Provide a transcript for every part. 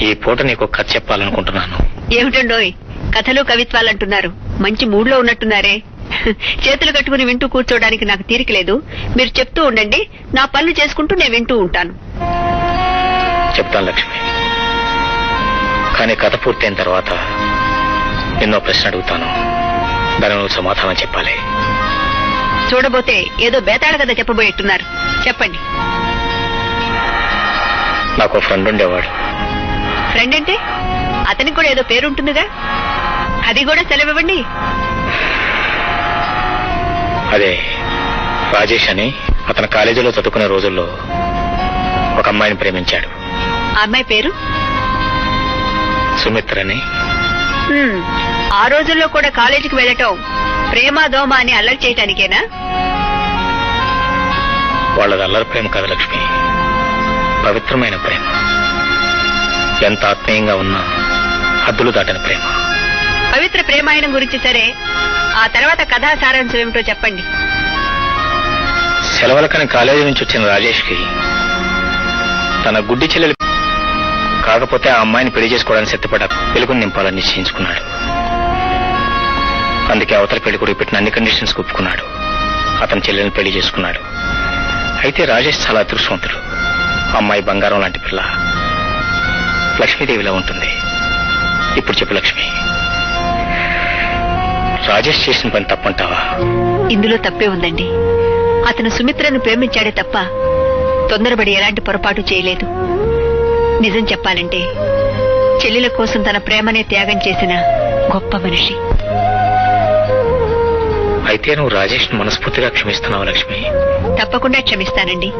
ఈ పూట నీకు కథ చెప్పాలనుకుంటున్నాను. ఏమిటండోయ్ కథలు కవిత్వాలు అంటున్నారు? మంచి మూడ్లో ఉన్నట్టున్నారే. చేతులు కట్టుకుని వింటూ కూర్చోడానికి నాకు తీరిక లేదు. మీరు చెప్తూ ఉండండి, నా పనులు చేసుకుంటూ నేను వింటూ ఉంటాను. చెప్తాను లక్ష్మి, కానీ కథ పూర్తయిన తర్వాత ఎన్నో ప్రశ్న అడుగుతాను. దాని నువ్వు సమాధానం చెప్పాలి. చూడబోతే ఏదో బేతాళ కథ చెప్పబోయేట్టున్నారు. చెప్పండి. నాకు ఫ్రెండ్ ఉండేవాడు. ఫ్రెండ్ అంటే అతనికి కూడా ఏదో పేరుంటుందిగా, అది కూడా సెలవివ్వండి. అదే రాజేష్ అని. అతను కాలేజీలో చదువుకునే రోజుల్లో ఒక అమ్మాయిని ప్రేమించాడు. ఆ అమ్మాయి పేరు సుమిత్రని. ఆ రోజుల్లో కూడా కాలేజీకి వెళ్ళటం ప్రేమ దోమ అని అల్లరి చేయటానికేనా? వాళ్ళది అల్లరి ప్రేమ కాదు లక్ష్మి, పవిత్రమైన ప్రేమ. ఎంత ఆత్మీయంగా ఉన్నా హద్దులు దాటిన ప్రేమ. పవిత్ర ప్రేమాయణం గురించి సరే, ఆ తర్వాత కథా సారాంశం ఏమిటో చెప్పండి. సెలవులకని కాలేజీ నుంచి వచ్చిన రాజేష్ కి తన గుడ్డి చెల్లెలు కాకపోతే ఆ అమ్మాయిని పెళ్లి చేసుకోవడానికి సిద్ధపడ్డ వెలుగుని నింపాలని నిశ్చయించుకున్నాడు. అందుకే అవతల పెళ్లి కొడుకు పెట్టిన అన్ని కండిషన్స్ ఒప్పుకున్నాడు. అతని చెల్లెల్ని పెళ్లి చేసుకున్నాడు. అయితే రాజేష్ చాలా అదృష్టవంతుడు. అమ్మాయి బంగారం లాంటి పిల్ల, లక్ష్మీదేవిలా ఉంటుంది. ఇప్పుడు చెప్పు లక్ష్మి, రాజేష్ చేసిన పని తప్పంటావా? ఇందులో తప్పే ఉందండి. అతను సుమిత్రను ప్రేమించాడే తప్ప తొందరపడి ఎలాంటి పొరపాటు చేయలేదు. నిజం చెప్పాలంటే చెల్లెల కోసం తన ప్రేమనే త్యాగం చేసిన గొప్ప మనిషి. అయితే నువ్వు రాజేష్ ను మనస్ఫూర్తిగా క్షమిస్తున్నావు లక్ష్మి? తప్పకుండా క్షమిస్తానండి.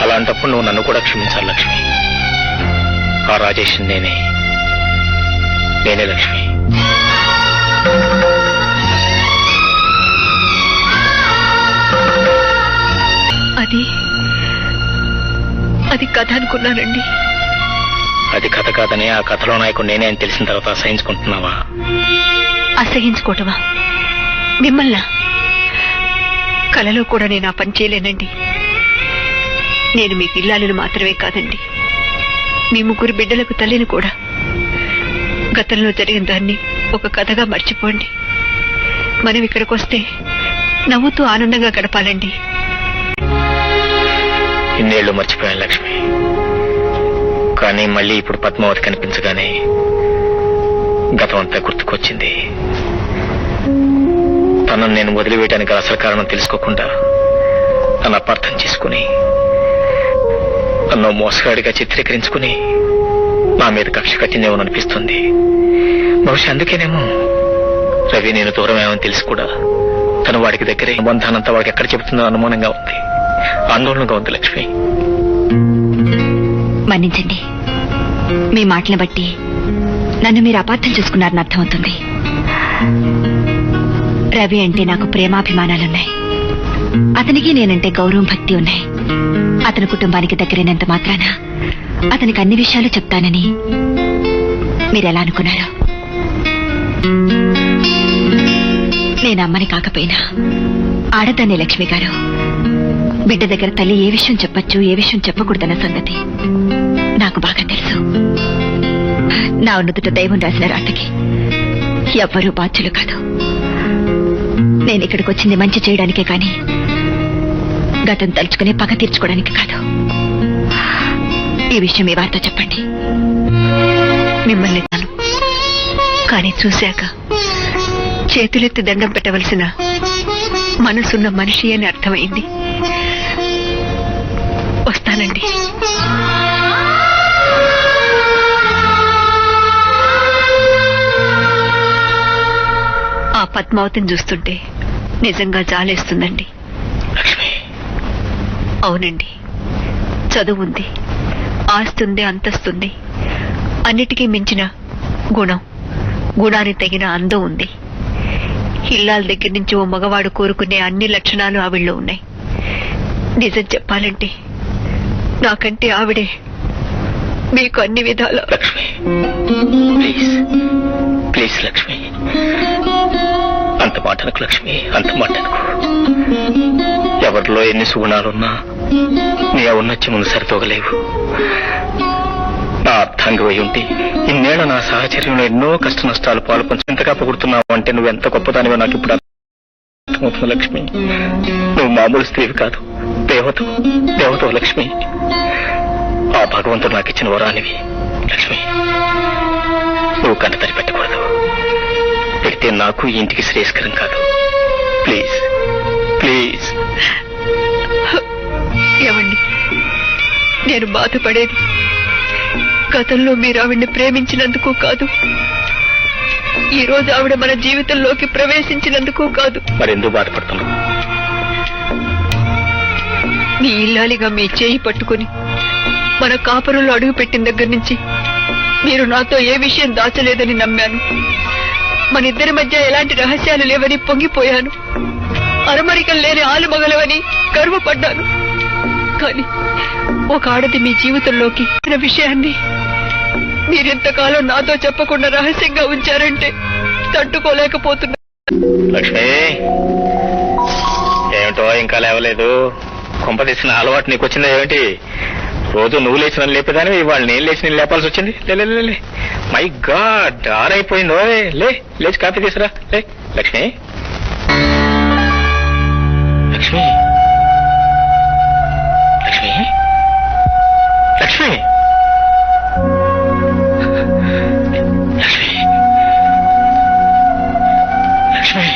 అలాంటప్పుడు నువ్వు నన్ను కూడా క్షమించాలి లక్ష్మి. ఆ రాజేష్ నేనే లక్ష్మి. అది కథ అనుకున్నానండి. అది కథ కాదని, ఆ కథలో నాయకుడు నేనే అని తెలిసిన తర్వాత అసహించుకుంటున్నావా? అసహించుకోవటమా? మిమ్మల్ని కలలో కూడా నేను ఆ పని చేయలేనండి. నేను మీకు ఇల్లాలను మాత్రమే కాదండి, మీ ముగ్గురు బిడ్డలకు తల్లిని కూడా. గతంలో జరిగిన దాన్ని ఒక కథగా మర్చిపోండి. మనం ఇక్కడికి వస్తే నవ్వుతూ ఆనందంగా గడపాలండి. ఇన్నేళ్లు మర్చిపోయాను లక్ష్మి, కానీ మళ్ళీ ఇప్పుడు పద్మావతి కనిపించగానే గతం అంతా గుర్తుకొచ్చింది. తనను నేను వదిలివేయడానికి అసలు కారణం తెలుసుకోకుండా తను అపార్థం చేసుకుని నన్ను మోసగాడిగా చిత్రీకరించుకుని నా మీద కక్ష కట్టిందేమోననిపిస్తుంది. బహుశా అందుకేనేమో రవి నేను దూరం ఏమని తెలిసి కూడా తను వాడికి దగ్గరే బంధానంతా వాడికి ఎక్కడ చెబుతుందో అనుమానంగా ఉంది, ఆందోళనగా ఉంది లక్ష్మి. మన్నించండి, మీ మాటలను బట్టి నన్ను మీరు అపార్థం చేసుకున్నారని అర్థమవుతుంది. రవి అంటే నాకు ప్రేమాభిమానాలున్నాయి. అతనికి నేనంటే గౌరవం భక్తి ఉన్నాయి. అతని కుటుంబానికి దగ్గరైనంత మాత్రాన అతనికి అన్ని విషయాలు చెప్తానని మీరెలా అనుకున్నారు? నేను అమ్మని కాకపోయినా ఆడదాన్ని లక్ష్మి గారు. బిడ్డ దగ్గర తల్లి ఏ విషయం చెప్పచ్చు, ఏ విషయం చెప్పకూడదన్న సంగతి నాకు బాగా తెలుసు. నా ఉన్నదుట దైవం రాసిన రాతకి ఎవ్వరూ బాధ్యులు కాదు. నేను ఇక్కడికి వచ్చింది మంచి చేయడానికే కానీ గతం తలుచుకుని పగ తీర్చుకోవడానికి కాదు. ఈ విషయం మీ వారితో చెప్పండి. మిమ్మల్ని తాను కానీ చూశాక చేతులెత్తి దండం పెట్టవలసిన మనసున్న మనిషి అని అర్థమైంది. వస్తానండి. ఆ పద్మావతిని చూస్తుంటే నిజంగా జాలేస్తుందండి. అవునండి, చదువు ఉంది, ఆస్తుంది, అంతస్తుంది, అన్నిటికీ మించిన గుణానికి తగిన అందం ఉంది. ఇల్లాల దగ్గర నుంచి ఓ మగవాడు కోరుకునే అన్ని లక్షణాలు ఆవిడలో ఉన్నాయి. నిజం చెప్పాలంటే నాకంటే ఆవిడే మీకు అన్ని విధాలు. లక్ష్మి ప్లీజ్ లక్ష్మి, అంత మాటలకు లక్ష్మి, అంత మాటలకు. ఎవరిలో ఎన్ని సుగుణాలున్నా నీ ఔన్నత్యం ముందు సరితూగలేవు. నా అర్థాంగి అయి ఉంటే ఇన్నేళ్ల నా సాహచర్యంలో ఎన్నో కష్ట నష్టాలు పాల్పంచి ఎంతగా పొగుడుతున్నావు అంటే నువ్వెంత గొప్పదానివో నాకు ఇప్పుడు అర్థమవుతుంది లక్ష్మి. నువ్వు మామూలు స్త్రీవి కాదు, దేవతో లక్ష్మి. ఆ భగవంతుడు నాకు ఇచ్చిన వరానివి లక్ష్మి. నువ్వు కంట తడి పెట్టకూడదు, పెడితే నాకు ఈ ఇంటికి శ్రేయస్కరం కాదు. Please please. ఏమండి, నేను బాధపడేది గతంలో మీరు ఆవిడ్ని ప్రేమించినందుకు కాదు, ఈ రోజు ఆవిడ మన జీవితంలోకి ప్రవేశించినందుకు కాదు. మరెందుకు బాధపడుతున్నావు? మీ ఇల్లాలిగా మీ చేయి పట్టుకుని మన కాపురంలో అడుగు పెట్టిన దగ్గర నుంచి మీరు నాతో ఏ విషయం దాచలేదని నమ్మాను. మన ఇద్దరి మధ్య ఎలాంటి రహస్యాలు లేవని పొంగిపోయాను. అరమరికలు లేని ఆలుమగలవని గర్వపడ్డాను. కానీ ఒక ఆడది మీ జీవితంలోకి వచ్చిన విషయాన్ని మీరెంతకాలం నాతో చెప్పకుండా రహస్యంగా ఉంచారంటే తట్టుకోలేకపోతున్నా. లక్ష్మి, ఏమిటో ఇంకా లేవలేదు? కొంప తీసిన అలవాటు నీకు వచ్చిందా ఏమిటి? రోజు నువ్వు లేచిన లేపేదాని ఇవాళ నేను లేచి నేను లేపాల్సి వచ్చింది. లే. మై గాడ్, ఆరైపోయిందో. లేచి కాఫీ తీసురా. లే లక్ష్మి. లక్ష్మి లక్ష్మి లక్ష్మి లక్ష్మి లక్ష్మి.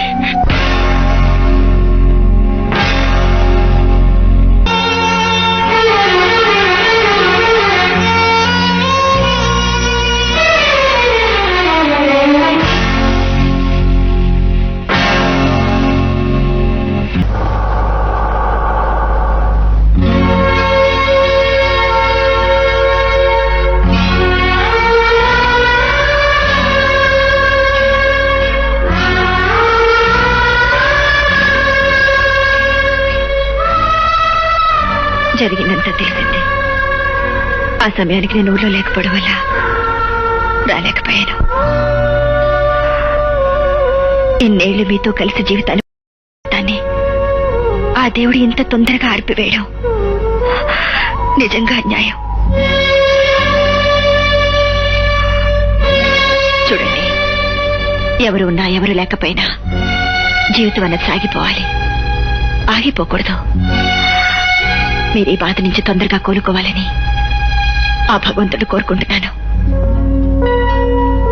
జరిగిందంతా తెలిసింది. ఆ సమయానికి నేను ఊళ్ళో లేకపోవడం వల్ల రాలేకపోయాను. ఇన్నేళ్లు మీతో కలిసి జీవితాన్ని ఆ దేవుడు ఇంత తొందరగా ఆడిపివేయడం నిజంగా అన్యాయం. చూడండి, ఎవరు ఉన్నా ఎవరు లేకపోయినా జీవితం అన్నది సాగిపోవాలి, ఆగిపోకూడదు. మీరు ఈ బాధ నుంచి తొందరగా కోలుకోవాలని ఆ భగవంతుడు కోరుకుంటున్నాను.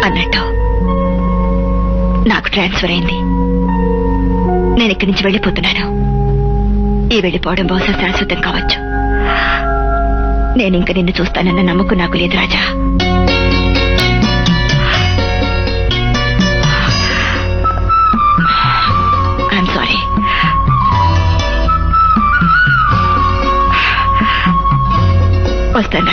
అన్నట్టు నాకు ట్రాన్స్ఫర్ అయింది. నేను ఇక్కడి నుంచి వెళ్ళిపోతున్నాను. ఈ వెళ్ళిపోవడం బహుశా శాశ్వతం కావచ్చు. నేను ఇంక నిన్ను చూస్తానన్న నమ్మకం నాకు లేదు రాజా. I'm sorry. వస్తాను.